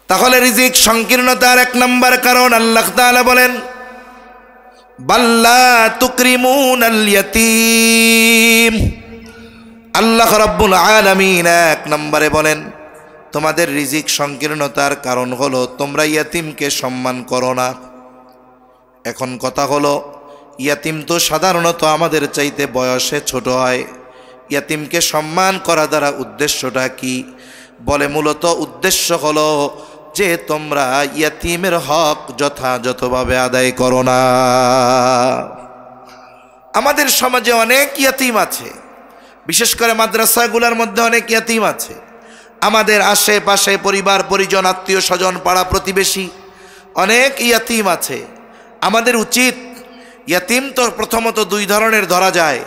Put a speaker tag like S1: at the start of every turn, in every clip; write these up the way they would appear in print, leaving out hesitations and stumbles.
S1: তাহলে রিজিক সংকীর্ণতার এক নম্বর কারণ আল্লাহ তাআলা বলেন বাল্লা তুকরিমুনাল ইয়াতীম। আল্লাহ রাব্বুল আলামিন এক নম্বরে বলেন তোমাদের রিজিক সংকীর্ণতার কারণ হলো তোমরা ইয়াতীমকে সম্মান করো না। এখন কথা হলো ইয়াতীম তো সাধারণত আমাদের চাইতে বয়সে ছোট হয়, ইয়াতীমকে সম্মান করা দ্বারা উদ্দেশ্যটা কি? বলে মূলত উদ্দেশ্য হলো যে তোমরা ইয়াতীমের হক যথাযথভাবে আদায় করো না। আমাদের সমাজে অনেক ইয়াতীম আছে, বিশেষ করে মাদ্রাসাগুলোর মধ্যে অনেক ইয়াতীম আছে। আমাদের আশেপাশে পরিবার পরিজন আত্মীয় স্বজন পাড়া প্রতিবেশী অনেক ইয়াতীম আছে। আমাদের উচিত, ইয়াতীম তো প্রথমত দুই ধরনের ধরা যায়,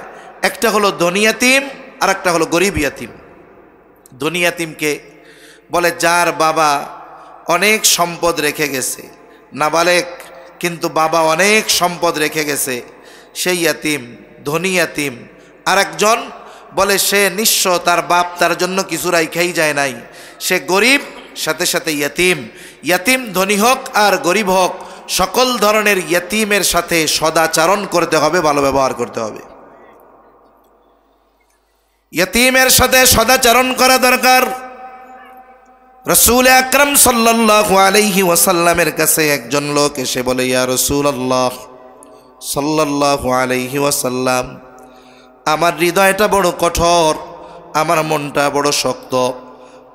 S1: একটা হলো ধনী ইয়াতীম আর একটা হলো গরিব ইয়াতীম। ধনী ইয়াতীমকে বলে যার বাবা অনেক সম্পদ রেখে গেছে, নাবালেক কিন্তু বাবা অনেক সম্পদ রেখে গেছে, সেই ইয়াতীম ধনী ইয়াতীম। আর একজন বলে সে নিঃস্ব, তার বাপ তার জন্য কিছু রাইখাই যায় নাই, সে গরিব, সাথে সাথে ইয়াতীম। ইয়াতীম ধনী হোক আর গরিব হোক, সকল ধরনের ইয়াতীমের সাথে সদাচরণ করতে হবে, ভালো ব্যবহার করতে হবে। ইয়াতীমের সাথে সদাচরণ করা দরকার। রাসূল আকরাম সাল্লাল্লাহু আলাইহি ওয়াসাল্লামের কাছে একজন লোক এসে বলে, ইয়া রাসূলুল্লাহ সাল্লাল্লাহু আলাইহি ওয়াসাল্লাম, আমার হৃদয়টা বড় কঠোর, আমার মনটা বড় শক্ত,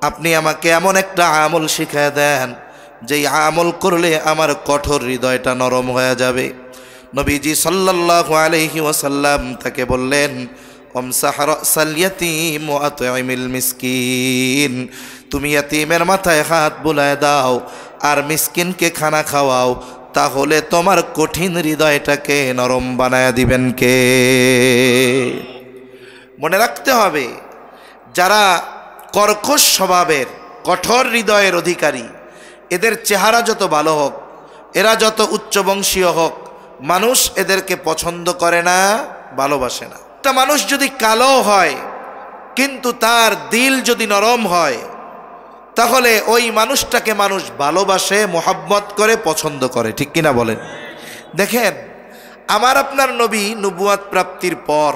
S1: আপনি আমাকে এমন একটা আমল শিখিয়ে দেন যেই আমল করলে আমার কঠোর হৃদয়টা নরম হয়ে যাবে। নবীজি সাল্লাল্লাহু আলাইহি ওয়াসাল্লাম তাকে বললেন, আমসাহ রাসাল ইয়াতীম ওয়া আত'ইমিল মিসকিন, তুমি ইয়াতীমের মাথায় হাত বুলায় দাও আর মিসকিনকে খানা খাওয়াও, তাহলে তোমার কঠিন হৃদয়টাকে নরম বানায় দিবেন কে? মনে রাখতে হবে, যারা কর্কশ স্বভাবের কঠোর হৃদয়ের অধিকারী, এদের চেহারা যত ভালো হোক, এরা যত উচ্চবংশীয় হোক, মানুষ এদেরকে পছন্দ করে না, ভালোবাসে না। একটা মানুষ যদি কালো হয় কিন্তু তার দিল যদি নরম হয়, তাহলে ওই মানুষটাকে মানুষ ভালোবাসে, মোহাব্বত করে, পছন্দ করে। ঠিক কিনা বলেন? দেখেন, আমার আপনার নবী নবুয়াত প্রাপ্তির পর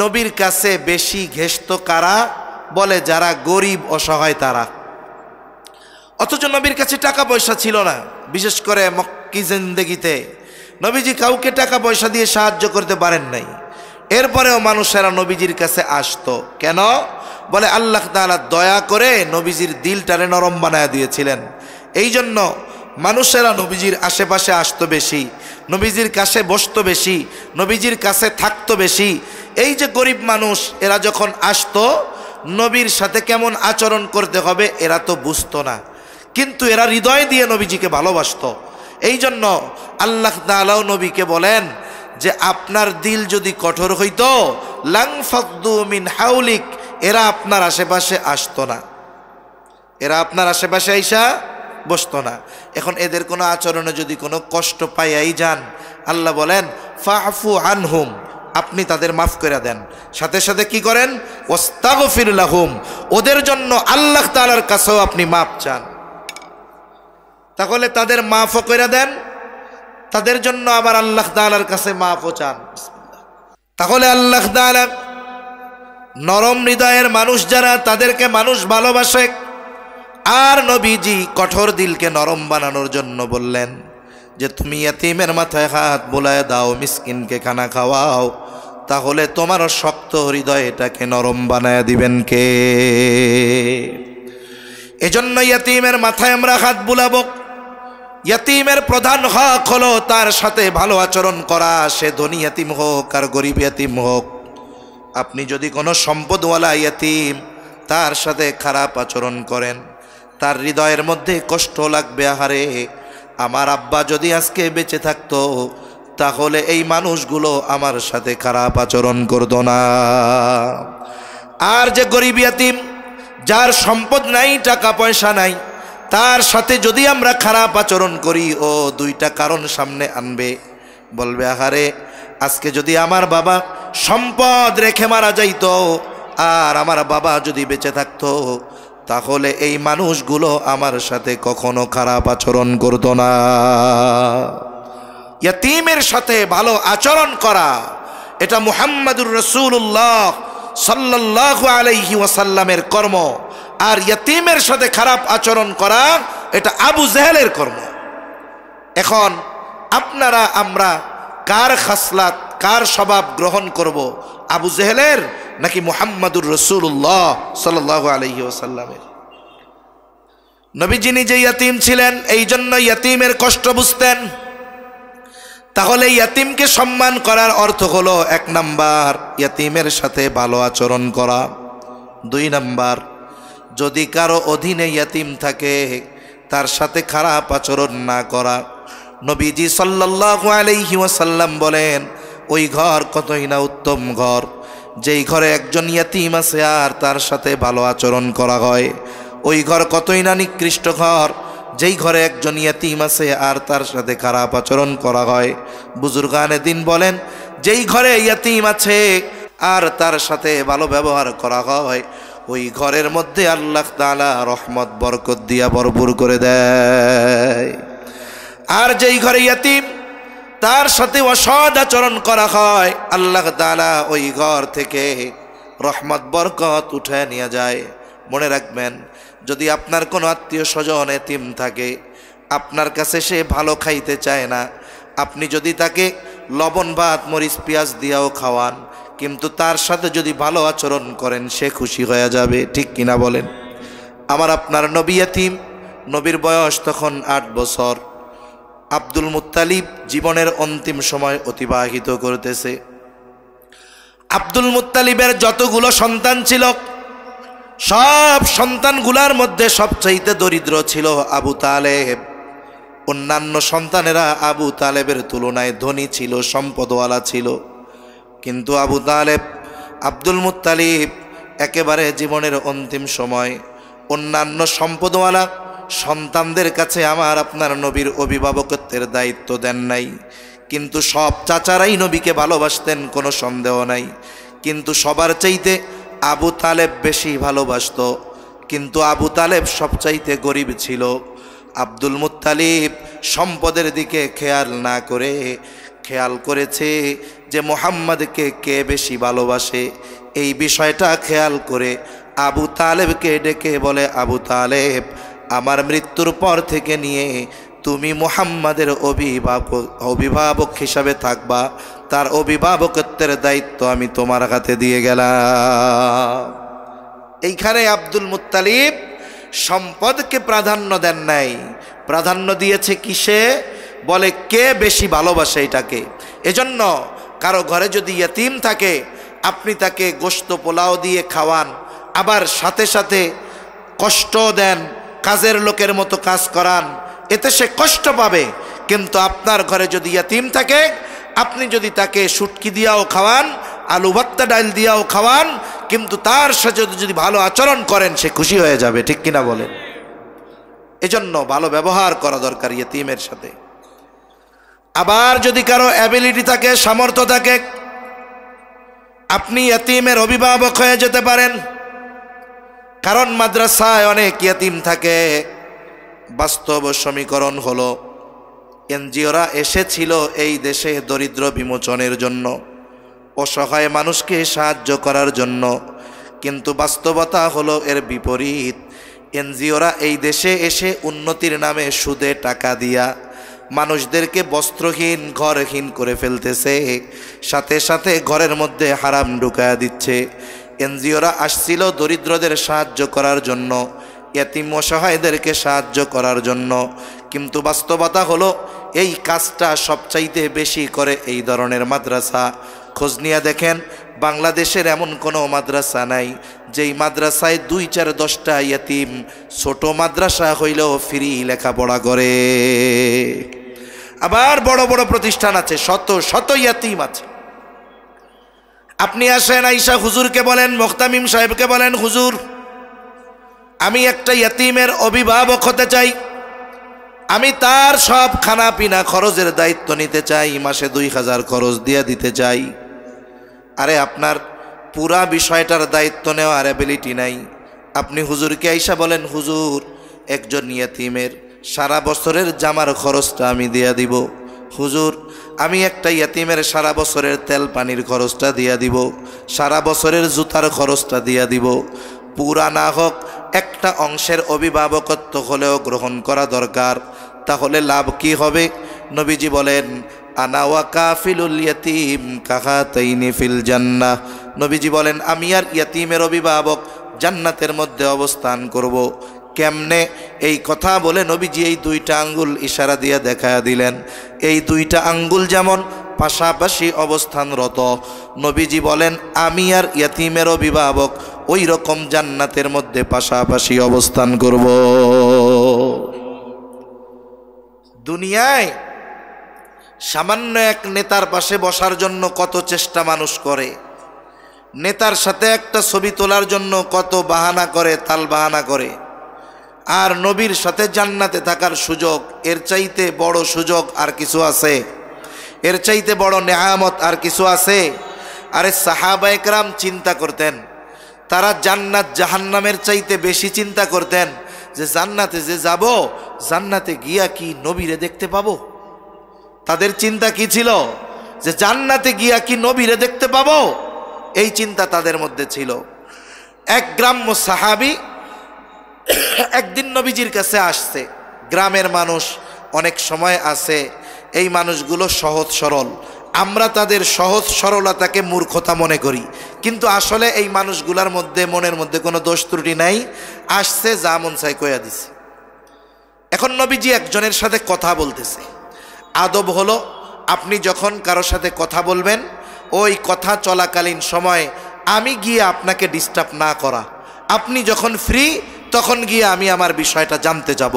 S1: নবীর কাছে বেশি ঘেষত কারা? বলে যারা গরিব অসহায় তারা। অথচ নবীর কাছে টাকা পয়সা ছিল না, বিশেষ করে মক্কি জিন্দেগিতে নবীজি কাউকে টাকা পয়সা দিয়ে সাহায্য করতে পারেন নাই। এরপরেও মানুষেরা নবীজির কাছে আসতো কেন? বলে আল্লাহ তাআলা দয়া করে নবীজির দিলটারে নরম বানায় দিয়েছিলেন। এই জন্য মানুষেরা নবীজির আশেপাশে আসতো বেশি, নবীজির কাছে বসতো বেশি, নবীজির কাছে থাকতো বেশি। এই যে গরিব মানুষ, এরা যখন আসতো নবীর সাথে কেমন আচরণ করতে হবে এরা তো বুঝতো না, কিন্তু এরা হৃদয় দিয়ে নবীজিকে ভালোবাসতো। এই জন্য আল্লাহ তাআলাও নবীকে বলেন যে আপনার দিল যদি কঠোর হইতো, লাং ফাদ্দু মিন হাউলিক, এরা আপনার আশেপাশে আসতো না, এরা আপনার আশেপাশে আইসা বসতো না। এখন এদের কোনো আচরণে যদি কোনো কষ্ট পাইয়াই যান, আল্লাহ বলেন ফাফু আনহুম, আপনি তাদের মাফ করে দেন। সাথে সাথে কি করেন? ওয়াস্তাগফির লাহুম, ওদের জন্য আল্লাহ তাআলার কাছেও আপনি মাফ চান। তাহলে তাদের মাফও করে দেন, তাদের জন্য আবার আল্লাহ তাআলার কাছে মাফও চান। তাহলে আল্লাহ তাআলা নরম হৃদয়ের মানুষ যারা, তাদেরকে মানুষ ভালোবাসে। আর নবীজি কঠোর দিলকে নরম বানানোর জন্য বললেন যে তুমি ইয়াতীমের মাথায় হাত বুলায় দাও, মিসকিনকে খানা খাওয়াও, তাহলে তোমার শক্ত হৃদয়টাকে নরম বানায় দিবেন কে? এজন্য ইয়াতীমের মাথায় আমরা হাত বুলাবো। ইয়াতীমের প্রধান হক হলো তার সাথে ভালো আচরণ করা, সে ধনী ইয়াতীম হোক আর গরিব ইয়াতীম হোক। আপনি যদি কোনো সম্পদওয়ালা ইয়াতীম তার সাথে খারাপ আচরণ করেন, তার হৃদয়ের মধ্যে কষ্ট লাগবে, আহারে আমার আব্বা যদি আজকে বেঁচে থাকতো তাহলে এই মানুষগুলো আমার সাথে খারাপ আচরণ করতো না। আর যে গরিব ইয়াতীম, যার সম্পদ নাই, টাকা পয়সা নাই, তার সাথে যদি আমরা খারাপ আচরণ করি, ও দুইটা কারণ সামনে আনবে। বলবে আহারে আজকে যদি আমার বাবা সম্পদ রেখে মারা যাইতো আর আমার বাবা যদি বেঁচে থাকতো তাহলে এই মানুষগুলো আমার সাথে কখনো খারাপ আচরণ করতো না। ইয়াতীমের সাথে ভালো আচরণ করা এটা মুহাম্মাদুর রাসূলুল্লাহ সাল্লাল্লাহু আলাইহি ওয়াসাল্লামের কর্ম, আর ইয়াতীমের সাথে খারাপ আচরণ করা এটা আবু জেহেলের কর্ম। এখন আপনারা আমরা কার খাসলাত কার স্বভাব গ্রহণ করব, আবু জেহেলের নাকি মুহাম্মাদুর রাসূলুল্লাহ সাল্লাল্লাহু আলাইহি ওয়াসাল্লামের? নবীজি নিজে ইয়াতীম ছিলেন, এই জন্য ইয়াতীমের কষ্ট বুঝতেন। তাহলে ইয়াতীমকে সম্মান করার অর্থ হলো 1 নাম্বার ইয়াতীমের সাথে ভালো আচরণ করা, 2 নাম্বার যদি কারো অধীনে ইয়াতীম থাকে তার সাথে খারাপ আচরণ না করা। নবীজি সাল্লাল্লাহু আলাইহি ওয়াসাল্লাম বলেন, ওই ঘর কতই না উত্তম ঘর যেই ঘরে একজন ইয়াতীম আছে আর তার সাথে ভালো আচরণ করা হয়। ওই ঘর কতই না নিকৃষ্ট ঘর যেই ঘরে একজন ইয়াতীম আছে আর তার সাথে খারাপ আচরণ করা হয়। বুজুর্গানে দিন বলেন, যেই ঘরে ইয়াতীম আছে আর তার সাথে ভালো ব্যবহার করা হয় ওই ঘরের মধ্যে আল্লাহ তাআলা রহমত বরকত দিয়া ভরপুর করে দেয়। আর যেই ঘরে ইয়াতীম তার সাথে অসৎ আচরণ করা হয় আল্লাহ তাআলা ওই ঘর থেকে রহমত বরকত উঠে নিয়ে যায়। মনে রাখবেন, যদি আপনার কোনো আত্মীয় স্বজন এতিম থাকে, আপনার কাছে সে ভালো খাইতে চায় না, আপনি যদি তাকে লবণ ভাত মরিচ পেঁয়াজ দিয়াও খাওয়ান, কিন্তু তার সাথে যদি ভালো আচরণ করেন সে খুশি হয়ে যাবে। ঠিক কিনা বলেন? আমার আপনার নবী এতিম, নবীর বয়স তখন 8 বছর। আব্দুল মুত্তালিব জীবনের অন্তিম সময় অতিবাহিত করতেছে। আব্দুল মুত্তালিবের যতগুলো সন্তান ছিল সব সন্তানগুলার মধ্যে সবচাইতে দরিদ্র ছিল আবু তালেব। অন্যান্য সন্তানেরা আবু তালেবের তুলনায় ধনী ছিল, সম্পদওয়ালা ছিল, কিন্তু আবু তালেব আব্দুল মুত্তালিব একেবারে জীবনের অন্তিম সময় অন্যান্য সম্পদওয়ালা সন্তানদের কাছে আমার আপনার নবীর অভিভাবকত্বের দায়িত্ব দেন নাই। কিন্তু সব চাচারাই নবীকে ভালোবাসতেন, কোনো সন্দেহ নাই, কিন্তু সবার চাইতে আবু তালেব বেশি ভালোবাসত। কিন্তু আবু তালেব সবচাইতে গরিব ছিল। আব্দুল মুত্তালিব সম্পদের দিকে খেয়াল না করে খেয়াল করেছে যে মুহাম্মদকে কে বেশি ভালোবাসে। এই বিষয়টা খেয়াল করে আবু তালেবকে ডেকে বলে, আবু তালেব, আমার মৃত্যুর পর থেকে নিয়ে তুমি মুহাম্মাদের অভিভাবক হিসাবে থাকবা, তার অভিভাবকত্বের দায়িত্ব আমি তোমার হাতে দিয়ে গেলাম। এইখানে আব্দুল মুত্তালিব সম্পদকে প্রাধান্য দেন নাই, প্রাধান্য দিয়েছে কিসে? বলে কে বেশি ভালোবাসে এটাকে। এজন্য কারো ঘরে যদি ইয়াতীম থাকে আপনি তাকে গোশত পোলাও দিয়ে খাওয়ান, আবার সাথে সাথে কষ্ট দেন, কাজের লোকের মতো কাজ করান, এতে সে কষ্ট পাবে। কিন্তু আপনার ঘরে যদি ইয়াতীম থাকে আপনি যদি তাকে শুটকি দিয়াও খাওয়ান, আলু ভর্তা ডাল দিয়াও খাওয়ান, কিন্তু তার সাথে যদি ভালো আচরণ করেন সে খুশি হয়ে যাবে। ঠিক কিনা বলেন? এজন্য ভালো ব্যবহার করা দরকার ইয়াতীমের সাথে। আবার যদি কারো অ্যাবিলিটি থাকে, সামর্থ্য থাকে, আপনি ইয়াতীমের অভিভাবক হয়ে যেতে পারেন। কারণ মাদ্রাসায় অনেক ইয়াতীম থাকে। বাস্তব সমীকরণ হলো এনজিওরা এসেছিল এই দেশে দরিদ্র বিমোচনের জন্য, অসহায় মানুষকে সাহায্য করার জন্য, কিন্তু বাস্তবতা হলো এর বিপরীত। এনজিওরা এই দেশে এসে উন্নতির নামে সুদে টাকা দিয়া মানুষদেরকে বস্ত্রহীন ঘরহীন করে ফেলতেছে, সাথে সাথে ঘরের মধ্যে হারাম ঢুকায়া দিচ্ছে। এনজিওরা আসছিল দরিদ্রদের সাহায্য করার জন্য, এতিম অসহায়দেরকে সাহায্য করার জন্য, কিন্তু বাস্তবতা হলো এই কাজটা সবচাইতে বেশি করে এই ধরনের মাদ্রাসা। খোঁজ নিয়ে দেখেন বাংলাদেশের এমন কোনো মাদ্রাসা নাই যেই মাদ্রাসায় 2-4-10টা ইয়াতীম ছোট মাদ্রাসা হইলেও ফ্রি লেখাপড়া করে। আবার বড় বড় প্রতিষ্ঠান আছে, শত শত ইয়াতীম আছে। আপনি আসেন আইসা হুজুরকে বলেন, মুহতামিম সাহেবকে বলেন, হুজুর আমি একটা ইয়াতীমের অভিভাবক হতে চাই, আমি তার সব খানা পিনা খরচের দায়িত্ব নিতে চাই, মাসে 2000 খরচ দিয়ে দিতে চাই। আরে আপনার পুরা বিষয়টার দায়িত্ব নেওয়ার অ্যাবিলিটি নাই, আপনি হুজুরকে আইসা বলেন, হুজুর একজন ইয়াতিমের সারা বছরের জামার খরচটা আমি দিয়া দিব, হুজুর আমি একটা ইয়াতিমের সারা বছরের তেল পানির খরচটা দিয়া দিব, সারা বছরের জুতার খরচটা দিয়া দিব, পুরা না হোক একটা অংশের অভিভাবকত্ব হলেও গ্রহণ করা দরকার। তাহলে লাভ কি হবে? নবীজি বলেন, আনা ওয়া কাফিলুল ইয়াতিম কাহাতাইনি ফিল জান্নাহ। নবীজি বলেন, আমি আর ইয়াতিমের অভিভাবক জান্নাতের মধ্যে অবস্থান করব। কেমনে? এই কথা বলে নবীজি এই দুইটা আঙ্গুল ইশারা দিয়ে দেখায়া দিলেন। এই দুইটা আঙ্গুল যেমন পাশাপাশি অবস্থানরত, নবীজি বলেন আমি আর ইয়াতিমের অভিভাবক ওই রকম জান্নাতের মধ্যে পাশাপাশি অবস্থান করব। দুনিয়ায় সামান্য এক নেতার পাশে বসার জন্য কত চেষ্টা মানুষ করে, নেতার সাথে একটা ছবি তোলার জন্য কত বাহানা করে, তাল বাহানা করে। আর নবীর সাথে জান্নাতে থাকার সুযোগ, এর চাইতে বড় সুযোগ আর কিছু আছে? এর চাইতে বড় নেয়ামত আর কিছু আছে? আরে সাহাবা একরাম চিন্তা করতেন, তারা জান্নাত জাহান্নামের চাইতে বেশি চিন্তা করতেন যে জান্নাতে যে যাব, জান্নাতে গিয়া কি নবীরে দেখতে পাবো। তাদের চিন্তা কি ছিল? যে জান্নাতে গিয়া কি নবীরে দেখতে পাবো, এই চিন্তা তাদের মধ্যে ছিল। এক গ্রাম্য সাহাবী একদিন নবীজির কাছে আসছে। গ্রামের মানুষ অনেক সময় আছে, এই মানুষগুলো সহজ সরল, আমরা তাদের সহজ সরলতাকে মূর্খতা মনে করি, কিন্তু আসলে এই মানুষগুলোর মধ্যে মনের মধ্যে কোনো দোষ ত্রুটি নাই। আসছে, যা মন চাই কইয়া দিছে। এখন নবীজি একজনের সাথে কথা বলতেছে। আদব হলো, আপনি যখন কারোর সাথে কথা বলবেন, ওই কথা চলাকালীন সময় আমি গিয়ে আপনাকে ডিস্টার্ব না করা। আপনি যখন ফ্রি তখন গিয়ে আমি আমার বিষয়টা জানতে যাব।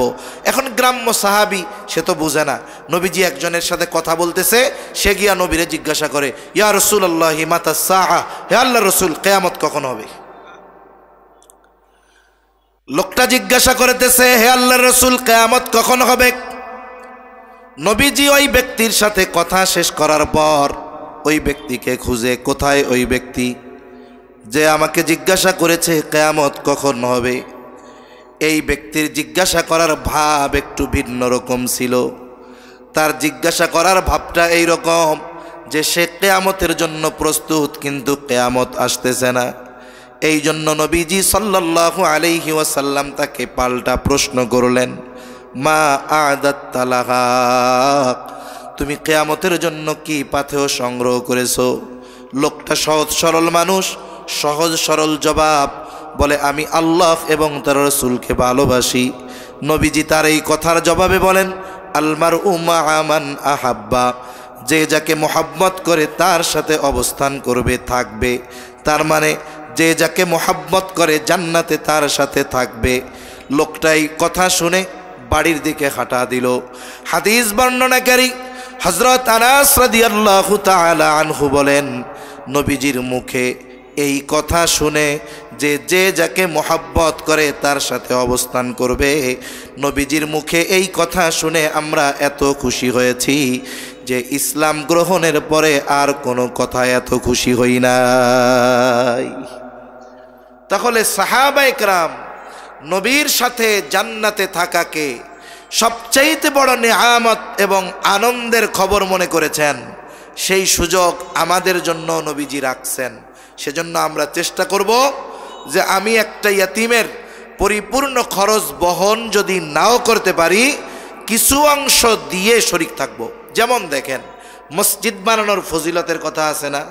S1: এখন গ্রাম্য সাহাবী, সে তো বুঝে না। নবীজি একজনের সাথে কথা বলতেছে, সে গিয়া নবীরে জিজ্ঞাসা করে, ইয়া রাসূলুল্লাহি মাতা সাআ, হে আল্লাহর রাসূল কিয়ামত কখন হবে? লোকটা জিজ্ঞাসা করতেছে, হে আল্লাহর রাসূল কিয়ামত কখন হবে? নবীজি ওই ব্যক্তির সাথে কথা শেষ করার পর ওই ব্যক্তিকে খুঁজে, কোথায় ওই ব্যক্তি যে আমাকে জিজ্ঞাসা করেছে কিয়ামত কখন হবে? এই ব্যক্তির জিজ্ঞাসা করার ভাব একটু ভিন্ন রকম ছিল। তার জিজ্ঞাসা করার ভাবটা এই রকম যে সে কিয়ামতের জন্য প্রস্তুত, কিন্তু কিয়ামত আসতেছে না। এই জন্য নবীজি সাল্লাল্লাহু আলাইহি ওয়াসাল্লাম তাকে পাল্টা প্রশ্ন করলেন, মা আদাত্তা লাহা, তুমি কিয়ামতের জন্য কি পাথেয় সংগ্রহ করেছো? লোকটা সহজ সরল মানুষ, সহজ সরল জবাব বলে, আমি আল্লাহ এবং তার রাসূলকে ভালোবাসি। নবীজি তার এই কথার জবাবে বলেন, আল মারউ মাআ মান আহাব্বা, যে যাকে মোহাব্বত করে তার সাথে অবস্থান করবে, থাকবে। তার মানে যে যাকে মোহাব্বত করে জান্নাতে তার সাথে থাকবে। লোকটাই কথা শুনে বাড়ির দিকে হাঁটা দিল। হাদিস বর্ণনাকারী হযরত আনাস রাদিয়াল্লাহু তাআলা আনহু বলেন, নবীজির মুখে এই কথা শুনে যে যে যাকে মোহাব্বত করে তার সাথে অবস্থান করবে, নবীজির মুখে এই কথা শুনে আমরা এত খুশি হয়েছি যে ইসলাম গ্রহণের পরে আর কোনো কথা এত খুশি হই নাই। তাহলে সাহাবায়ে কেরাম নবীর সাথে জান্নাতে থাকাকে সবচাইতে বড় নেয়ামত এবং আনন্দের খবর মনে করেছেন। সেই সুযোগ আমাদের জন্য নবীজি রাখছেন। সেজন্য আমরা চেষ্টা করব যে আমি একটা ইয়াতিমের পরিপূর্ণ খরচ বহন যদি নাও করতে পারি, কিছু অংশ দিয়ে শরীক থাকব। যেমন দেখেন, মসজিদ বানানোর ফজিলতের কথা আছে না?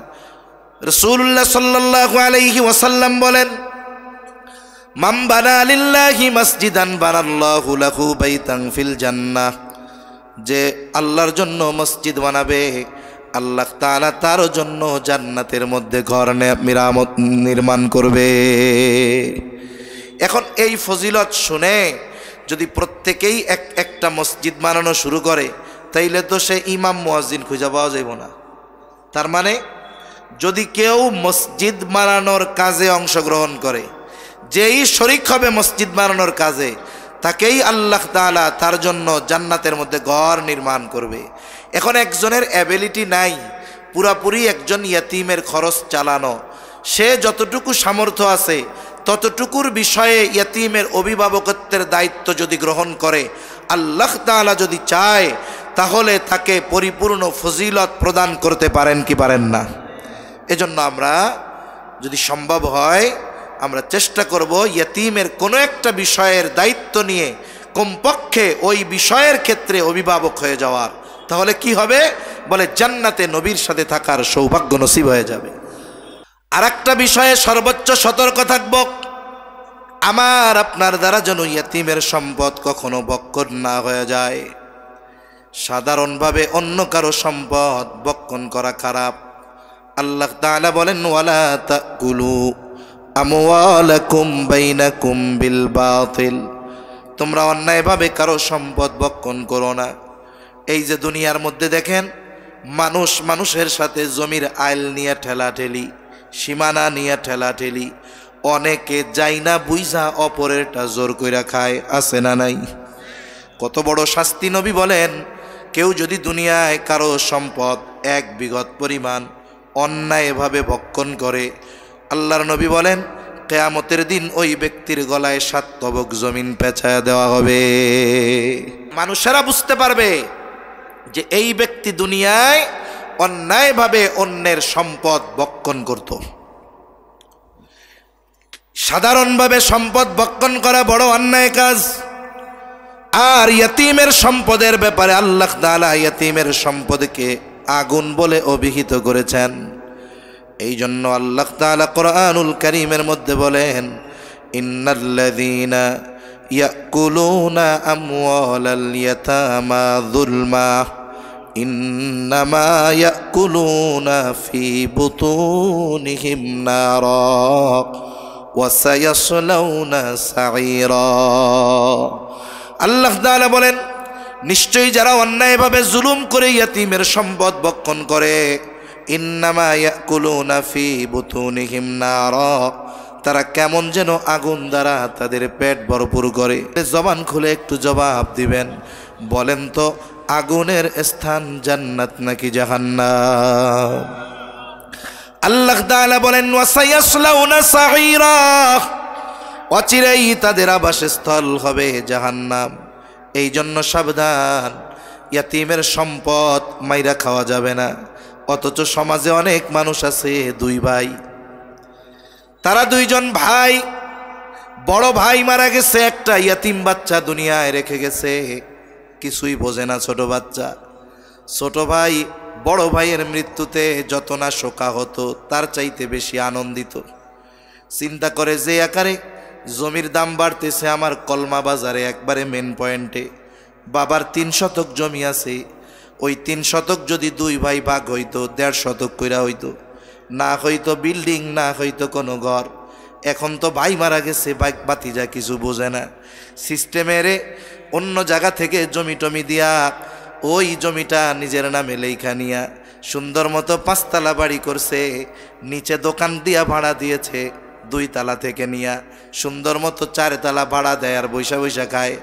S1: রাসূলুল্লাহ সাল্লাল্লাহু আলাইহি ওয়াসাল্লাম বলেন, মান বানা লিল্লাহি মসজিদান বানাল্লাহু লাহু বাইতান ফিল জান্নাহ, যে আল্লাহর জন্য মসজিদ বানাবে, আল্লাহ তাআলা তার জন্য জান্নাতের মধ্যে ঘর মেরামত নির্মাণ করবে। এখন এই ফজিলত শুনে যদি প্রত্যেকেই একটা মসজিদ বানানো শুরু করে, তাইলে তো সে ইমাম মুয়াজ্জিন খুঁজে পাওয়া যাইব না। তার মানে যদি কেউ মসজিদ বানানোর কাজে অংশগ্রহণ করে, যেই শরীক হবে মসজিদ বানানোর কাজে, তাকেই আল্লাহ তাআলা তার জন্য জান্নাতের মধ্যে ঘর নির্মাণ করবে। এখন একজনের অ্যাবিলিটি নাই পুরাপুরি একজন ইয়াতিমের খরচ চালানো, সে যতটুকু সামর্থ্য আছে ততটুকুর বিষয়ে ইয়তীমের অভিভাবকত্বের দায়িত্ব যদি গ্রহণ করে, আল্লাহ তাআলা যদি চায় তাহলে তাকে পরিপূর্ণ ফজিলত প্রদান করতে পারেন কি পারেন না। এজন্য আমরা যদি সম্ভব হয় আমরা চেষ্টা করব ইয়তীমের কোনো একটা বিষয়ের দায়িত্ব নিয়ে কমপক্ষে ওই বিষয়ের ক্ষেত্রে অভিভাবক হয়ে যাওয়ার। তাহলে কি হবে? বলে জান্নাতে নবীর সাথে থাকার সৌভাগ্য নসিব হয়ে যাবে। আর একটা বিষয়ে সর্বোচ্চ সতর্ক থাকব, আমার আপনার দ্বারা যেন ইয়তীমের সম্পদ কখনো ভক্ষণ না হয়ে যায়। সাধারণভাবে অন্য কারো সম্পদ ভক্ষণ করা খারাপ। আল্লাহ তাআলা বলেন, ওয়ালা তাকুলু আমওয়ালাকুম বাইনাকুম বিল বাতিল, তোমরা অন্যায়ভাবে কারো সম্পদ ভক্ষণ করো না। এই যে দুনিয়ার মধ্যে দেখেন মানুষ মানুষের সাথে জমির আইল নিয়ে ঠেলাঠেলি, সীমানা নিয়ে ঠেলাঠেলি, অনেকে যাই না বুঝা অপরেরটা জোর কইরা খায়, আছে না নাই? কত বড় শাস্তি নবী বলেন, কেউ যদি দুনিয়ায় কারো সম্পদ এক বিঘত পরিমাণ অন্যায়ভাবে ভক্ষণ করে, আল্লাহর নবী বলেন কিয়ামতের দিন ওই ব্যক্তির গলায় 7 তবক জমিন পেঁচায়া দেওয়া হবে। মানুষেরা বুঝতে পারবে যে এই ব্যক্তি দুনিয়ায় অন্যায়ভাবে অন্যের সম্পদ ভক্ষণ করত। সাধারণভাবে সম্পদ ভক্ষণ করা বড় অন্যায় কাজ। আর ইয়তীমের সম্পদের ব্যাপারে আল্লাহ তাআলা ইয়তীমের সম্পদকে আগুন বলে অভিহিত করেছেন। এই জন্য আল্লাহ তাআলা কোরআনুল কারীমের মধ্যে বলেন, ইন্নাল্লাযীনা ইয়াকুলুনা আমওয়ালাল ইয়াতামা যুলমা ইন্নামা ইয়াকুলুনা ফি বুতুনিহিম নারা ওয়া সায়াসলাউনা সাঈরা। আল্লাহ তাআলা বলেন, নিশ্চয়ই যারা অন্যায়ভাবে জুলুম করে ইয়তীমের সম্পদ ভক্ষণ করে, ইন্নামা ইয়াকুলুনা ফি বুতুনিহিম নারা, তারা কেমন যেন আগুন দ্বারা তাদের পেট ভরপুর করে। জবান খুলে একটু জবাব দিবেন, বলেন তো আগুনের স্থান জান্নাত নাকি জাহান্নাম? আল্লাহ তাআলা বলেন, ওয়া সায়াসলাউনা সাঈরা, অচিরেই তাদের আবাসস্থল হবে জাহান্নাম। এই জন্য সাবধান, ইয়তীমের সম্পদ মাইরা খাওয়া যাবে না। অথচ সমাজে অনেক মানুষ আছে, 2 ভাই, তারা 2 জন ভাই, বড় ভাই মারা গেছে, একটা ইয়তীম বাচ্চা দুনিয়ায় রেখে গেছে, কিছুই বোঝে না ছোট বাচ্চা। ছোট ভাই বড় ভাইয়ের মৃত্যুতে যত না শোকা হতো তার চাইতে বেশি আনন্দিত। চিন্তা করে যে আকারে জমির দাম বাড়তেছে আমার কলমা বাজারে একবারে মেন পয়েন্টে, বাবার 3 শতক জমি আছে, ওই 3 শতক যদি 2 ভাই ভাগ হইতো 1.5 শতক কইরা হইতো, না হইতো বিল্ডিং, না হইতো কোনো ঘর। এখন তো ভাই মারা গেছে, বাইক বাতিজা কিছু বোঝে না, সিস্টেমেরে অন্য জায়গা থেকে জমি টমি দিয়া ওই জমিটা নিজের নামে লেখা নিয়া সুন্দর মতো 5 তালা বাড়ি করছে, নিচে দোকান দিয়া ভাড়া দিয়েছে, 2 তালা থেকে নিয়া সুন্দর মতো 4 তালা ভাড়া দেয়, আর বৈশা বৈশা খায়।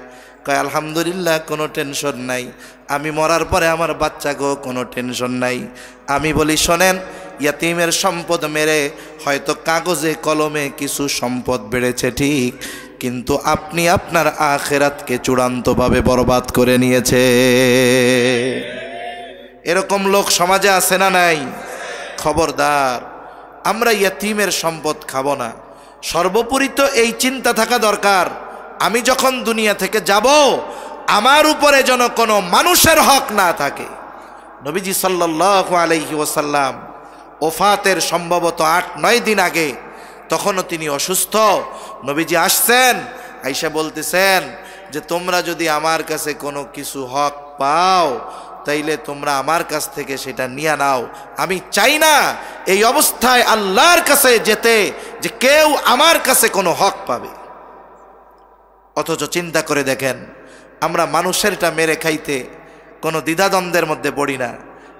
S1: কয় আলহামদুলিল্লাহ, কোনো টেনশন নাই, আমি মরার পরে আমার বাচ্চাকেও কোনো টেনশন নাই। আমি বলি শোনেন, ইয়তীমের সম্পদ মেরে হয়তো কাগজে কলমে কিছু সম্পদ বেড়েছে ঠিক, কিন্তু আপনি আপনার আখিরাতকে চূড়ান্তভাবে বরবাদ করে নিয়েছে। এরকম লোক সমাজে আছে না নাই? খবরদার, আমরা ইয়তীমের সম্পদ খাবো না। সর্বোপরি তো এই চিন্তা থাকা দরকার, আমি যখন দুনিয়া থেকে যাব আমার উপরে যেন কোনো মানুষের হক না থাকে। নবীজি সাল্লাল্লাহু আলাইহি ওয়াসাল্লাম ওফাতের সম্ভবত 8-9 দিন আগে, তখনও তিনি অসুস্থ, নবীজি আসছেন, আইসা বলতেছেন যে তোমরা যদি আমার কাছে কোনো কিছু হক পাও তাইলে তোমরা আমার কাছ থেকে সেটা নিয়ে নাও। আমি চাই না এই অবস্থায় আল্লাহর কাছে যেতে যে কেউ আমার কাছে কোনো হক পাবে। অথচ চিন্তা করে দেখেন, আমরা মানুষেরটা মেরে খাইতে কোনো দ্বিধাদ্বন্দ্বের মধ্যে পড়ি না,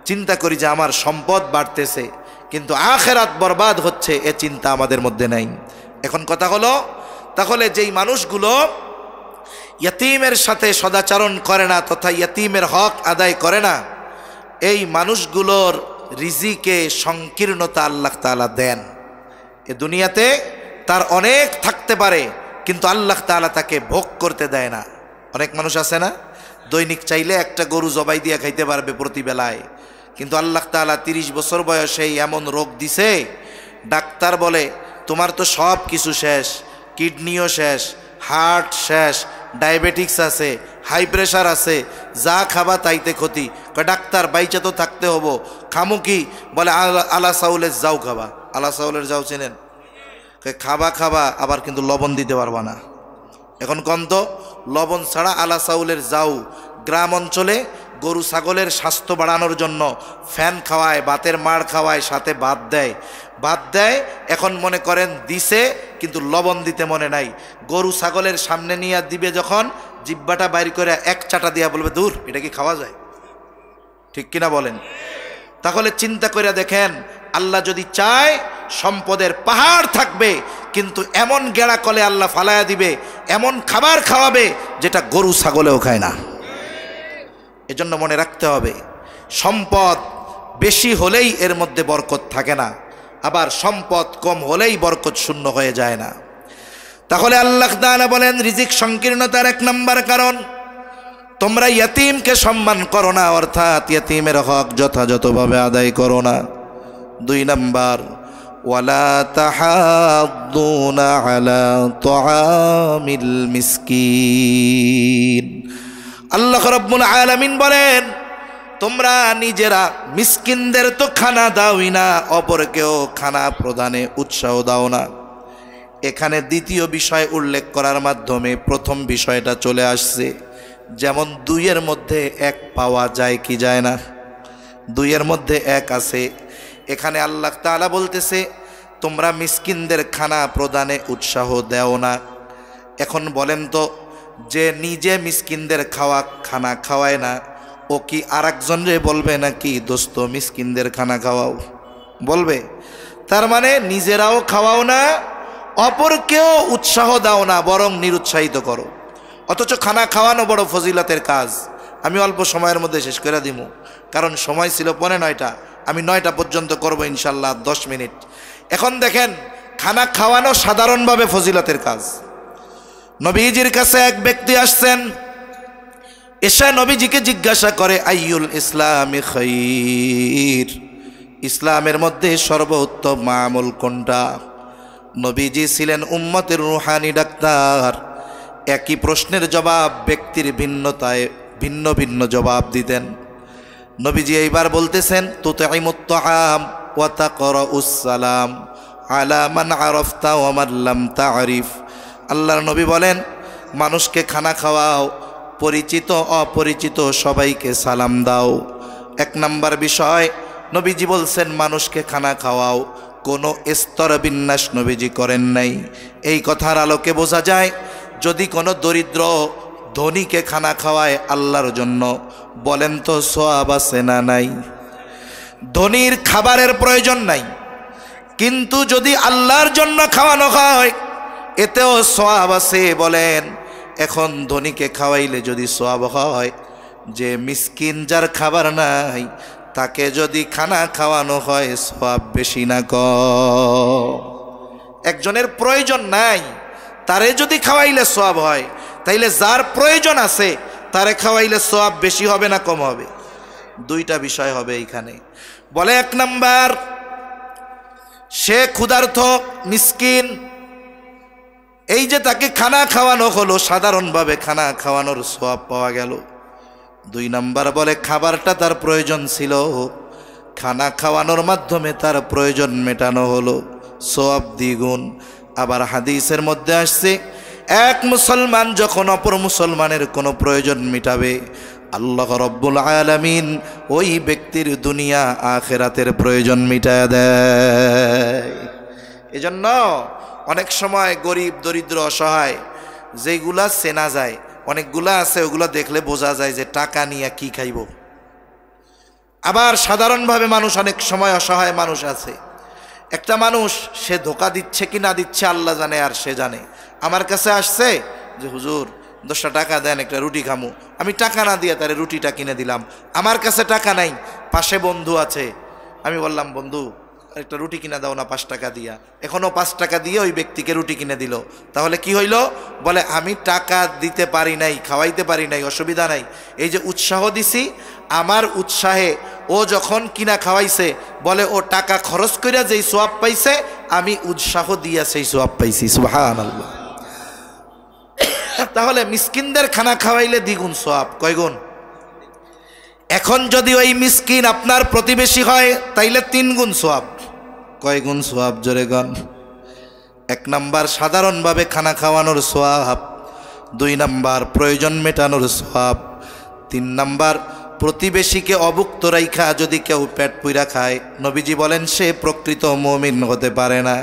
S1: চিন্তা করি যে আমার সম্পদ বাড়তেছে কিন্তু আখিরাত বরবাদ হচ্ছে, এ চিন্তা আমাদের মধ্যে নাই। এখন কথা হলো, তাহলে যেই মানুষগুলো ইয়তীমের সাথে সদাচরণ করে না তথা ইয়তীমের হক আদায় করে না, এই মানুষগুলোর রিজিকে সংকীর্ণতা আল্লাহ তাআলা দেন। এ দুনিয়াতে তার অনেক থাকতে পারে, কিন্তু আল্লাহ তাআলা তাকে ভোগ করতে দেয় না। অনেক মানুষ আছে না, দৈনিক চাইলে একটা গরু জবাই দিয়ে খাইতে পারবে প্রতি বেলায়, কিন্তু আল্লাহ তাআলা 30 বছর বয়সেই এমন রোগ দিছে, ডাক্তার বলে তোমার তো সব কিছু শেষ, কিডনিও শেষ, হার্ট শেষ, ডায়াবেটিক্স আছে, হাই প্রেশার আছে, যা খাবা তাইতে ক্ষতি। ডাক্তার বাইচা তো থাকতে হবো, খামু কি? বলে আলা চাউলের যাও খাবা। আলা চাউলের যাও চেনেন? খাবা খাবা, আবার কিন্তু লবণ দিতে পারবা না। এখন কন্ত লবণ ছাড়া আলা চাউলের যাও। গ্রাম অঞ্চলে গরু ছাগলের স্বাস্থ্য বাড়ানোর জন্য ফ্যান খাওয়ায়, বাতের মাড় খাওয়ায়, সাথে ভাত দেয়। এখন মনে করেন দিছে, কিন্তু লবণ দিতে মনে নাই। গরু ছাগলের সামনে নিয়ে দিবে, যখন জিব্বাটা বাইর করে এক চাটা দিয়া বলবে দূর, এটা কি খাওয়া যায়? ঠিক কিনা বলেন? তাহলে চিন্তা করে দেখেন, আল্লাহ যদি চায় সম্পদের পাহাড় থাকবে, কিন্তু এমন গেড়া কলে আল্লাহ ফালায়া দিবে, এমন খাবার খাওয়াবে যেটা গরু ছাগলেও খায় না। এজন্য মনে রাখতে হবে, সম্পদ বেশি হলেই এর মধ্যে বরকত থাকে না, আবার সম্পদ কম হলেই বরকত শূন্য হয়ে যায় না। তাহলে আল্লাহ তাআলা বলেন, রিজিক সংকীর্ণতার 1 নম্বর কারণ, তোমরা ইয়তীমকে সম্মান করো না, অর্থাৎ ইয়তীমের হক যথাযথভাবে আদায় করো না। 2 নম্বর, ওয়ালা তাহাদ্দুনা আলা তুআমিল মিসকিন। আল্লাহ রাব্বুল আলামিন বলেন, তোমরা নিজেরা মিসকিনদের তো খানা দাওই না, অপরকেও খানা প্রদানে উৎসাহ দাও না। এখানে দ্বিতীয় বিষয় উল্লেখ করার মাধ্যমে প্রথম বিষয়টা চলে আসছে। যেমন 2-এর মধ্যে 1 পাওয়া যায় কি যায় না? 2-এর মধ্যে 1 আছে। এখানে আল্লাহ তাআলা বলতেছে তোমরা মিসকিনদের খানা প্রদানে উৎসাহ দেও না। এখন বলেন তো, যে নিজে মিসকিনদের খানা খাওয়ায় না, ও কি আরেকজনরে বলবে নাকি দোস্ত মিসকিনদের খানা খাওয়াও? বলবে। তার মানে নিজেরাও খাওয়াও না, অপরকেও উৎসাহ দাও না, বরং নিরুৎসাহিত করো। অথচ খানা খাওয়ানো বড় ফজিলতের কাজ। আমি অল্প সময়ের মধ্যে শেষ করে দিব, কারণ সময় ছিল 9:45, আমি 9টা পর্যন্ত করব ইনশাল্লাহ, 10 মিনিট। এখন দেখেন, খানা খাওয়ানো সাধারণভাবে ফজিলতের কাজ। নবীজির কাছে এক ব্যক্তি আসছেন, এসে নবীজিকে জিজ্ঞাসা করে, আইয়ুল ইসলামি খাইর, ইসলামের মধ্যে সর্বোত্তম আমল কোনটা? নবীজি ছিলেন উম্মতের রুহানি ডাক্তার। একই প্রশ্নের জবাব ব্যক্তির ভিন্নতায় ভিন্ন ভিন্ন জবাব দিতেন। নবীজি এইবার বলতেছেন, তুতঈমুত তাআম ওয়া তাকরাউস সালাম আলা মান আরাফতা ওয়া মান লাম তা'রিফ। আল্লাহর নবী বলেন, মানুষকে খানা খাওয়াও, পরিচিত অপরিচিত সবাইকে সালাম দাও। 1 নম্বর বিষয় নবীজি বলছেন, মানুষকে খানা খাওয়াও। কোনো স্তর বিন্যাস নবীজি করেন নাই। এই কথার আলোকে বোঝা যায়, যদি কোনো দরিদ্র ধনীকে খানা খাওয়ায় আল্লাহর জন্য, বলেন তো সওয়াব আছে না নাই? ধনীর খাবারের প্রয়োজন নাই, কিন্তু যদি আল্লাহর জন্য খাওয়ানো হয় এতেও সওয়াব আছে। বলেন, এখন ধনীকে খাওয়াইলে যদি সওয়াব হয়, যে মিসকিন যার খাবার নাই তাকে যদি খানা খাওয়ানো হয় সওয়াব বেশি না কম? একজনের প্রয়োজন নাই, তারে যদি খাওয়াইলে সওয়াব হয়, তাইলে যার প্রয়োজন আছে তারে খাওয়াইলে সওয়াব বেশি হবে না কম হবে? 2টা বিষয় হবে এইখানে। বলে 1 নাম্বার, সে ক্ষুধার্ত মিসকিন, এই যে তাকে খানা খাওয়ানো হলো, সাধারণভাবে খানা খাওয়ানোর সওয়াব পাওয়া গেল। 2 নাম্বার বলে, খাবারটা তার প্রয়োজন ছিল, খানা খাওয়ানোর মাধ্যমে তার প্রয়োজন মেটানো হলো, সওয়াব দ্বিগুণ। আবার হাদিসের মধ্যে আসছে, এক মুসলমান যখন অপর মুসলমানের কোনো প্রয়োজন মিটাবে, আল্লাহ রব্বুল আলামিন ওই ব্যক্তির দুনিয়া আখিরাতের প্রয়োজন মিটায় দেয়। এজন্য অনেক সময় গরিব দরিদ্র অসহায় যেগুলা চেনা যায়, অনেকগুলা আছে, ওগুলা দেখলে বোঝা যায় যে টাকা নিয়ে কি খাইব। আবার সাধারণভাবে মানুষ অনেক সময় অসহায় মানুষ আছে, একটা মানুষ সে ধোকা দিচ্ছে কি না দিচ্ছে আল্লাহ জানে, আর সে জানে। আমার কাছে আসছে যে হুজুর 10টা টাকা দেন, একটা রুটি খামু। আমি টাকা না দিয়ে তারে রুটিটা কিনে দিলাম। আমার কাছে টাকা নাই, পাশে বন্ধু আছে, আমি বললাম বন্ধু একটা রুটি কিনে দাও না 5 টাকা দিয়া, এখনও 5 টাকা দিয়ে ওই ব্যক্তিকে রুটি কিনে দিল। তাহলে কি হইল? বলে আমি টাকা দিতে পারি নাই, খাওয়াইতে পারি নাই, অসুবিধা নাই, এই যে উৎসাহ দিছি, আমার উৎসাহে ও যখন কিনা খাওয়াইছে, বলে ও টাকা খরচ কইরা যেই সওয়াব পাইছে, আমি উৎসাহ দিয়া সেই সওয়াব পাইছি। সুবহানাল্লাহ। তাহলে মিসকিনদের খানা খাওয়াইলে দ্বিগুণ সওয়াব। কয় গুণ? এখন যদি ওই মিসকিন আপনার প্রতিবেশী হয় তাইলে 3 গুণ সওয়াব। কয় গুণ সওয়াব? জোরে গান। 1 নাম্বার সাধারণভাবে খানা খাওয়ানোর সওয়াব, 2 নাম্বার প্রয়োজন মেটানোর সওয়াব, 3 নাম্বার প্রতিবেশীকে অভুক্ত রাইখা যদি কেউ পেট পুইরা খায়, নবীজি বলেন সে প্রকৃত মুমিন হতে পারে না।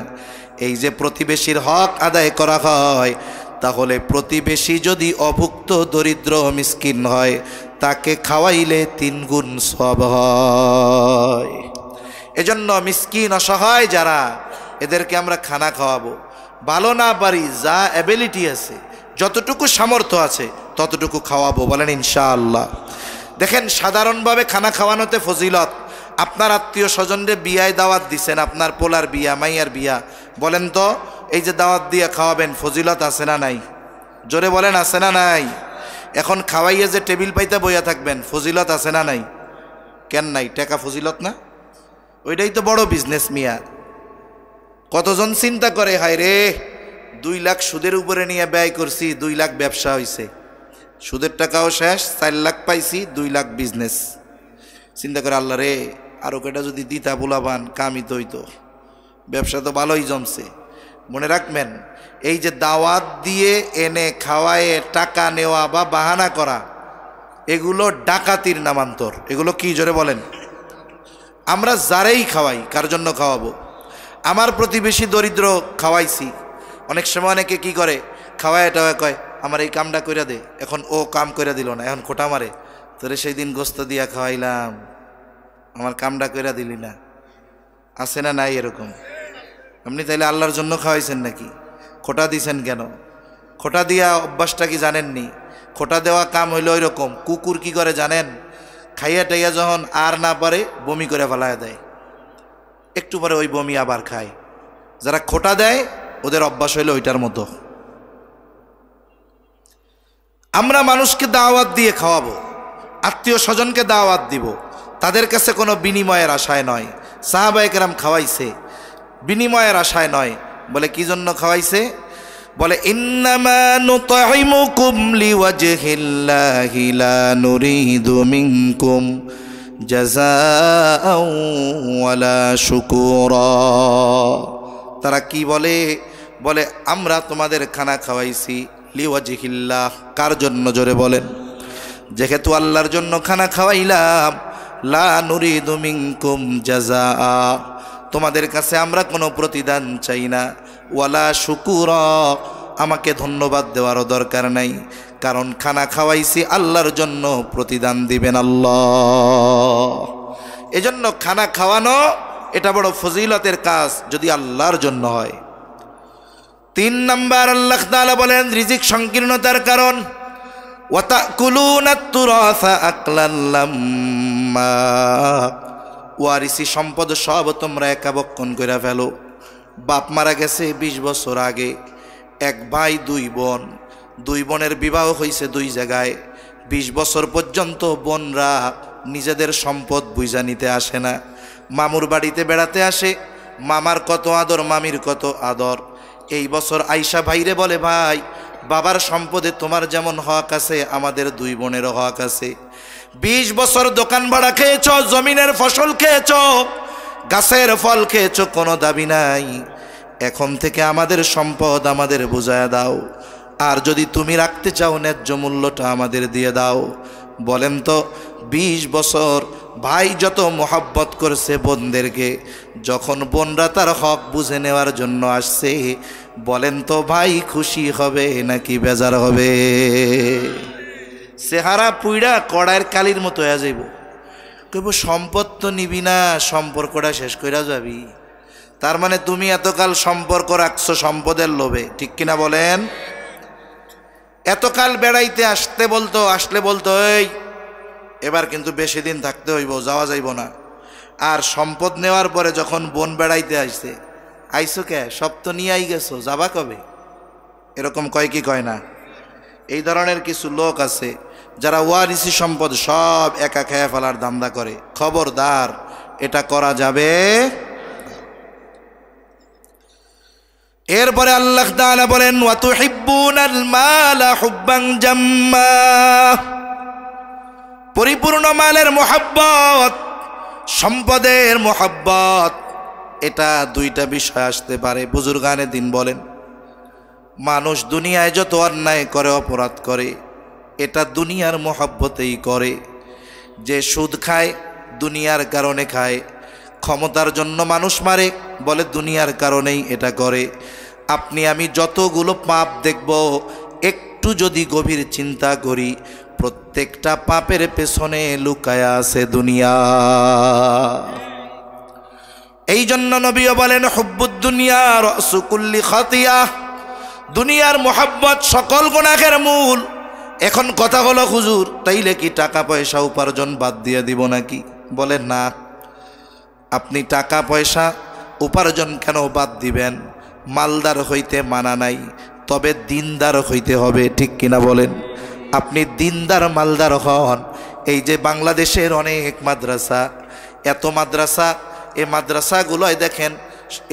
S1: এই যে প্রতিবেশীর হক আদায় করা হয়, তাহলে প্রতিবেশী যদি অভুক্ত দরিদ্র মিসকিন হয়, তাকে খাওয়াইলে 3 গুণ সওয়াব হয়। এজন্য মিসকিন অসহায় যারা, এদেরকে আমরা খানা খাওয়াবো। ভালো না পারি, যা অ্যাবিলিটি আছে, যতটুকু সামর্থ্য আছে ততটুকু খাওয়াবো। বলেন ইনশাআল্লাহ। দেখেন সাধারণভাবে খানা খাওয়ানোতে ফজিলত। আপনার আত্মীয় স্বজনরে বিয়ায় দাওয়াত দিছেন, আপনার পোলার বিয়া, মাইয়ার বিয়া, বলেন তো এই যে দাওয়াত দিয়ে খাওয়াবেন, ফজিলত আছে না নাই? জোরে বলেন, আছে না নাই? এখন খাওয়াইয়ে যে টেবিল পাইতে বইয়া থাকবেন, ফজিলত আছে না নাই? কেন নাই? টাকা ফজিলত না? ওইটাই তো বড় বিজনেস মিয়া। কতজন চিন্তা করে, হায় রে 2 লাখ সুদের উপরে নিয়ে ব্যয় করছি, 2 লাখ ব্যবসা হয়েছে, সুদের টাকাও শেষ, 4 লাখ পাইছি, 2 লাখ বিজনেস। চিন্তা করে আল্লাহ রে, আরও কয়টা যদি দিতা বুলাবান, কামই তো হইতো, ব্যবসা তো ভালোই জমছে। মনে রাখবেন, এই যে দাওয়াত দিয়ে এনে খাওয়ায়ে টাকা নেওয়া বা বাহানা করা, এগুলো ডাকাতির নামান্তর। এগুলো কি? জোরে বলেন। আমরা যারাই খাওয়াই, কার জন্য খাওয়াবো? আমার প্রতিবেশী দরিদ্র খাওয়াইছি। অনেক সময় অনেকে কি করে, খাওয়ায় টাওয়ায় কয় আমার এই কামটা কইরা দে, এখন ও কাম কইরা দিল না, এখন খোটা মারে, তোরে সেই দিন গোস্ত দিয়া খাওয়াইলাম, আমার কামটা কইরা দিলি না। আছে না নাই এরকম? আপনি তাইলে আল্লাহর জন্য খাওয়াইছেন নাকি? খোটা দিছেন কেন? খোটা দিয়া অভ্যাসটা কি জানেননি? খোটা দেওয়া কাম হইলো ওই রকম। কুকুর কি করে জানেন? খাইয়া টাইয়া যখন আর না পারে বমি করে ফেলায় দেয়, একটু পরে ওই বমি আবার খায়। যারা খোটা দেয় ওদের অভ্যাস হইলো ওইটার মতো। আমরা মানুষকে দাওয়াত দিয়ে খাওয়াবো, আত্মীয় স্বজনকে দাওয়াত দিব, তাদের কাছে কোনো বিনিময়ের আশায় নয়। সাহাবায়ে কেরাম খাওয়াইছে বিনিময়ের আশায় নয়। বলে কি জন্য খাওয়াইছে? বলে ইন্নামা নুতঈমুকুম লিওয়াজহিল্লাহি লা নুরিদু মিনকুম জাযাআও ওয়ালা শুকুরা। তারা কি বলে? বলে আমরা তোমাদের খানা খাওয়াইছি লিওয়াজহিল্লাহ। কার জন্য? জোরে বলেন। যেহেতু আল্লাহর জন্য খানা খাওয়াইলাম, লা নুরিদু মিনকুম জাযাআ, তোমাদের কাছে আমরা কোনো প্রতিদান চাই না, ওয়ালা শুকুরা, আমাকে ধন্যবাদ দেওয়ারও দরকার নাই, কারণ খানা খাওয়াইছি আল্লাহর জন্য, প্রতিদান দিবেন আল্লাহ। এজন্য খানা খাওয়ানো এটা বড় ফজিলতের কাজ যদি আল্লাহর জন্য হয়। 3 নাম্বার আল্লাহ তাআলা বলেন রিজিক সংকীর্ণতার কারণ, ওয়াতাকুলুনাত তুরাসা আকলাল লাম্মা, ওয়ারিসি সম্পদ সব তোমরা একাবক্ষণ করে ফেলো। বাপ মারা গেছে 20 বছর আগে, 1 ভাই 2 বোন, 2 বোনের বিবাহ হয়েছে 2 জায়গায়। 20 বছর পর্যন্ত বোনরা নিজেদের সম্পদ বুঝা নিতে আসে না, মামুর বাড়িতে বেড়াতে আসে, মামার কত আদর, মামির কত আদর। এই বছর আইসা ভাইরে বলে, ভাই বাবার সম্পদে তোমার যেমন হক আছে, আমাদের 2 বোনেরও হক আছে। 20 বছর দোকান ভাড়া খেয়েছ, জমিনের ফসল খেয়েছ, গাছের ফল খেয়েছ, কোনো দাবি নাই, এখন থেকে আমাদের সম্পদ আমাদের বুঝায় দাও, আর যদি তুমি রাখতে চাও ন্যায্য মূল্যটা আমাদের দিয়ে দাও। বলেন তো 20 বছর ভাই যত মোহাব্বত করছে বোনদেরকে, যখন বোনরা তার হক বুঝে নেওয়ার জন্য আসছে, বলেন তো ভাই খুশি হবে নাকি বেজার হবে? চেহারা পুইড়া কড়াইয়ের কালির মতো হয়ে যাইব। কইব সম্পদ তো নিবি না, সম্পর্কটা শেষ কইরা যাবি। তার মানে তুমি এতকাল সম্পর্ক রাখছো সম্পদের লোভে, ঠিক কিনা বলেন? এতকাল বেড়াইতে আসলে বলতো এই এবার কিন্তু বেশি দিন থাকতে হইব, যাওয়া যাইব না। আর সম্পদ নেওয়ার পরে যখন বোন বেড়াইতে আসছে, আইসো কে, সব তো নিয়ে আই গেছো, যাবা কবে? এরকম কয় কি কয় না? এই ধরনের কিছু লোক আছে যারা ওয়ারিসি সম্পদ সব একা খেয়ে ফেলার ধান্দা করে। খবরদার, এটা করা যাবে। এরপরে আল্লাহ তাআলা বলেন ওয়া তুহিব্বুনাল মালা হুব্বান জাম্মা, পরিপূর্ণ মালের মোহাব্বত, সম্পদের মোহাব্বত, এটা দুইটা বিষয় আসতে পারে। বুজুর্গানে দিন বলেন, মানুষ দুনিয়ায় যত অন্যায় করে, অপরাধ করে, এটা দুনিয়ার মোহাব্বতেই করে। যে সুদ খায় দুনিয়ার কারণে খায়, ক্ষমতার জন্য মানুষ মারে, বলে দুনিয়ার কারণেই এটা করে। আপনি আমি যতগুলো পাপ দেখব, একটু যদি গভীর চিন্তা করি, প্রত্যেকটা পাপের পেছনে লুকায়া আছে দুনিয়া। এই জন্য নবীও বলেন হুব্বুদ দুনিয়া রাসু কুল্লি খাতিয়া, দুনিয়ার মোহাব্বত সকল গুনাহের মূল। এখন কথা হলো হুজুর, তাইলে কি টাকা পয়সা উপার্জন বাদ দিয়ে দিব নাকি? বলেন না। আপনি টাকা পয়সা উপার্জন কেন বাদ দিবেন? মালদার হইতে মানা নাই, তবে দিনদার হইতে হবে, ঠিক কিনা বলেন? আপনি দিনদার মালদার হন। এই যে বাংলাদেশের অনেক মাদ্রাসা, এত মাদ্রাসা, এই মাদ্রাসাগুলোয় দেখেন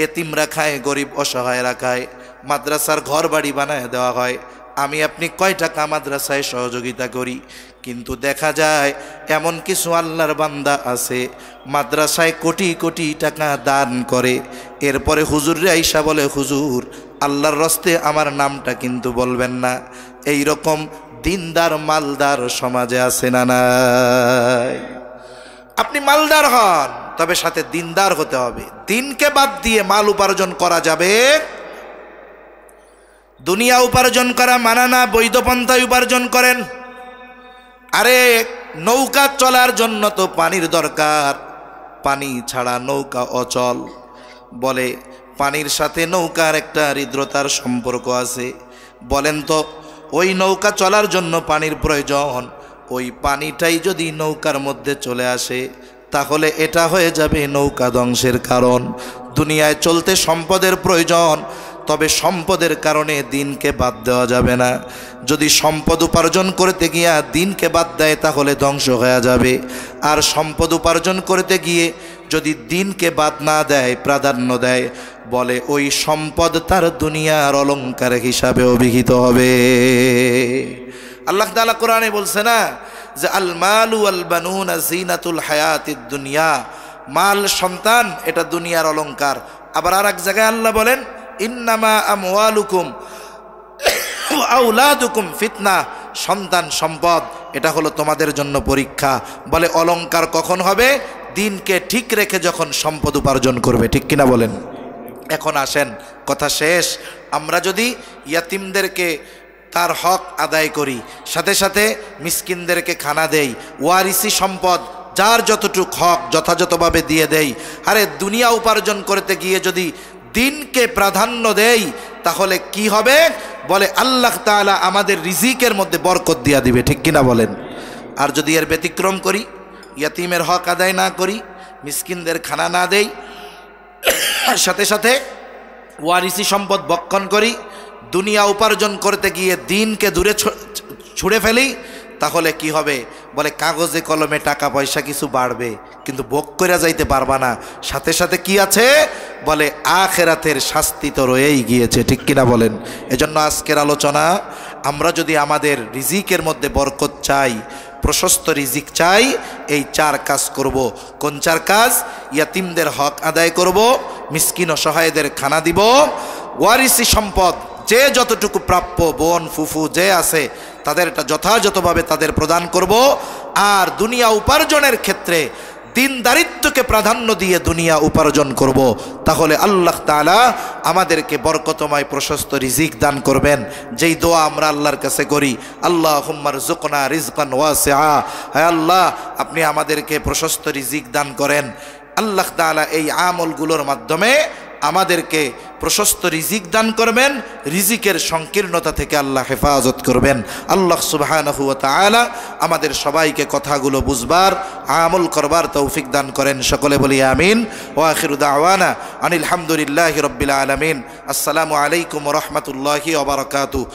S1: এতিমরা খায়, গরিব অসহায়রা খায়, মাদ্রাসার ঘর বাড়ি বানায় দেওয়া হয়। আমি আপনি কয় টাকা মাদ্রাসায় সহযোগিতা করি, কিন্তু দেখা যায় এমন কিছু আল্লাহর বান্দা আছে মাদ্রাসায় কোটি কোটি টাকা দান করে। এরপরে হুজুররা আইসা বলে, হুজুর আল্লাহর রস্তে আমার নামটা কিন্তু বলবেন না। এই রকম দিনদার মালদার সমাজে আছে না নাই? আপনি মালদার হন, তবে সাথে দিনদার হতে হবে। দিনকে বাদ দিয়ে মাল উপার্জন করা যাবে? দুনিয়া উপার্জন করা মানা না, বৈধ পন্থায় উপার্জন করেন। আরে নৌকা চলার জন্য তো পানির দরকার, পানি ছাড়া নৌকা অচল। বলে পানির সাথে নৌকার একটা হৃদ্রতার সম্পর্ক আছে। বলেন তো, ওই নৌকা চলার জন্য পানির প্রয়োজন, ওই পানিটাই যদি নৌকার মধ্যে চলে আসে, তাহলে এটা হয়ে যাবে নৌকা ধ্বংসের কারণ। দুনিয়ায় চলতে সম্পদের প্রয়োজন, তবে সম্পদের কারণে দিনকে বাদ দেওয়া যাবে না। যদি সম্পদ উপার্জন করতে গিয়া দিনকে বাদ দেয়, তাহলে ধ্বংস হয়ে যাবে। আর সম্পদ উপার্জন করতে গিয়ে যদি দিনকে বাদ না দেয়, প্রাধান্য দেয়, বলে ওই সম্পদ তার দুনিয়ার অলংকার হিসাবে অভিহিত হবে। আল্লাহ তাআলা কোরআনে বলছে না যে আল মালু ওয়াল বানুনা জিনাতুল হায়াতিদ দুনিয়া, মাল সন্তান এটা দুনিয়ার অলংকার। আবার আর এক জায়গায় আল্লাহ বলেন ইন্নামা আমওয়ালুকুম আওলাদুকুম ফিতনা, সন্তান সম্পদ এটা হলো তোমাদের জন্য পরীক্ষা। বলে অলংকার কখন হবে? দিনকে ঠিক রেখে যখন সম্পদ উপার্জন করবে, ঠিক কিনা বলেন? এখন আসেন, কথা শেষ। আমরা যদি ইয়াতিমদেরকে তার হক আদায় করি, সাথে সাথে মিসকিনদেরকে খানা দেই, ওয়ারিসি সম্পদ যার যতটুক হক যথাযথভাবে দিয়ে দেই, আরে দুনিয়া উপার্জন করতে গিয়ে যদি দিনকে প্রাধান্য দেই, তাহলে কি হবে? বলে আল্লাহ তাআলা আমাদের রিজিকের মধ্যে বরকত দিয়া দিবে, ঠিক কিনা বলেন? আর যদি এর ব্যতিক্রম করি, ইয়াতিমের হক আদায় না করি, মিসকিনদের খানা না দেই, সাথে সাথে ওয়ারিসি সম্পদ বক্ষণ করি, দুনিয়া উপার্জন করতে গিয়ে দিনকে দূরে ছুঁড়ে ফেলি, তাহলে কি হবে? বলে কাগজে কলমে টাকা পয়সা কিছু বাড়বে, কিন্তু ভোগ করে যাইতে পারবা না। সাথে সাথে কি আছে? বলে আখিরাতের শাস্তি তো রয়েই গিয়েছে, ঠিক কিনা বলেন? এজন্য আজকের আলোচনা, আমরা যদি আমাদের রিজিকের মধ্যে বরকত চাই, প্রশস্ত রিজিক চাই, এই চার কাজ করব। কোন চার কাজ? ইয়াতিমদের হক আদায় করব, মিসকিন অসহায়দের খানা দিব, ওয়ারিসি সম্পদ যে যতটুকু প্রাপ্য, বোন ফুফু যে আছে তাদেরটা যথাযথভাবে তাদের প্রদান করব। আর দুনিয়া উপার্জনের ক্ষেত্রে দিনদারিত্বকে প্রাধান্য দিয়ে দুনিয়া উপার্জন করব। তাহলে আল্লাহ তাআলা আমাদেরকে বরকতময় প্রশস্ত রিজিক দান করবেন। যেই দোয়া আমরা আল্লাহর কাছে করি, আল্লাহুম্মা রযুকনা রিজকান ওয়াসিআ, হে আল্লাহ আপনি আমাদেরকে প্রশস্ত রিজিক দান করেন। আল্লাহ তাআলা এই আমলগুলোর মাধ্যমে আমাদেরকে প্রশস্ত রিজিক দান করবেন, রিজিকের সংকীর্ণতা থেকে আল্লাহ হেফাজত করবেন। আল্লাহ সুবহানাহু ওয়া তাআলা আমাদের সবাইকে কথাগুলো বুঝবার, আমল করবার তৌফিক দান করেন। সকলে বলি আমিন। ওয়া আখিরু দাওয়ানা আনিল হামদুলিল্লাহি রাব্বিল আলামিন। আসসালামু আলাইকুম ওয়া রাহমাতুল্লাহি ওয়া বারাকাতুহু।